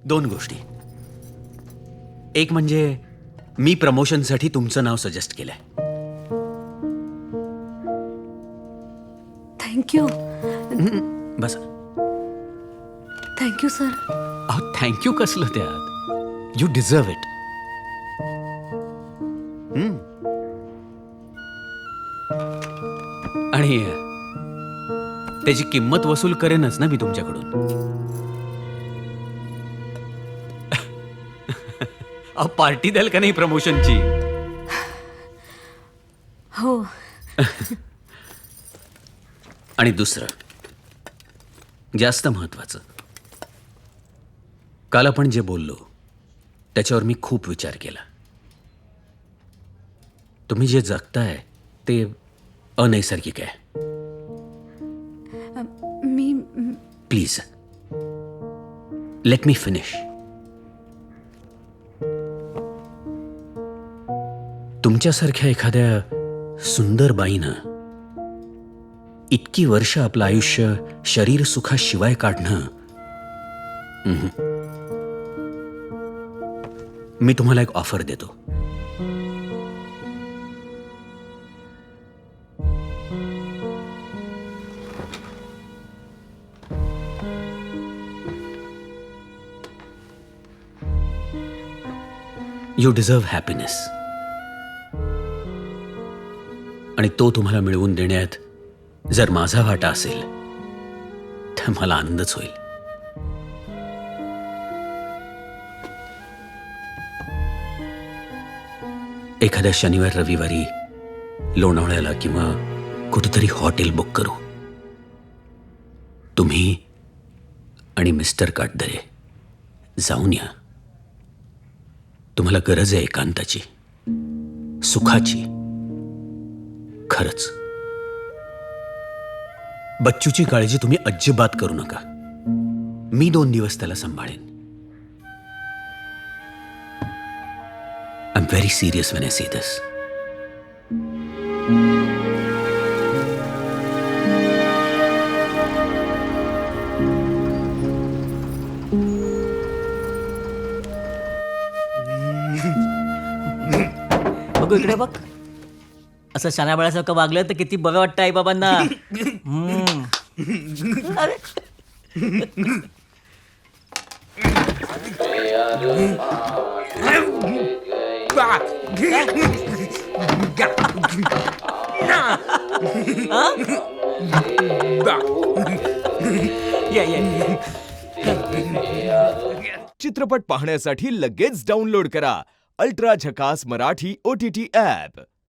2 गोष्टी. एक म्हणजे मी प्रमोशनसाठी तुमचं नाव सजेस्ट केलंय. थँक्यू. बस. Thank you sir. अहो थँक्यू कसलं त्यात. You deserve it. आणि त्याची किंमत वसूल करेनच ना मी तुमच्याकडून. अहो पार्टी द्याल का नाही प्रमोशनची? हो. आणि दुसरं जास्त महत्वाचं, काल आपण जे बोललो त्याच्यावर मी खूप विचार केला. तुम्ही जे जगताय ते अनैसर्गिक आहे. मी प्लीज लेट मी फिनिश. तुमच्यासारख्या एखाद्या सुंदर बाईनं इतकी वर्ष आपलं आयुष्य शरीर सुखाशिवाय काढणं, मी तुम्हाला एक ऑफर देतो. You deserve happiness. आणि तो तुम्हाला मिळवून देण्यात जर माझा वाटा असेल तर मला आनंदच होईल. एखाद्या शनिवार रविवारी लोणावळ्याला किंवा कुठेतरी हॉटेल बुक करू. तुम्ही आणि मिस्टर काटदरे जाऊन या. तुम्हाला गरज आहे एकांताची, सुखाची. खरंच. बच्चूची काळजी तुम्ही अजिबात करू नका. मी 2 दिवस त्याला सांभाळेन. I am very serious when I say this. बघू इकडे बघ. असं शानाबाळासारखं वागलं तर किती बरं वाटतं आई बाबांना. अरे या या. चित्रपट पाहण्यासाठी लगेच डाउनलोड करा अल्ट्रा झकास मराठी OTT ॲप.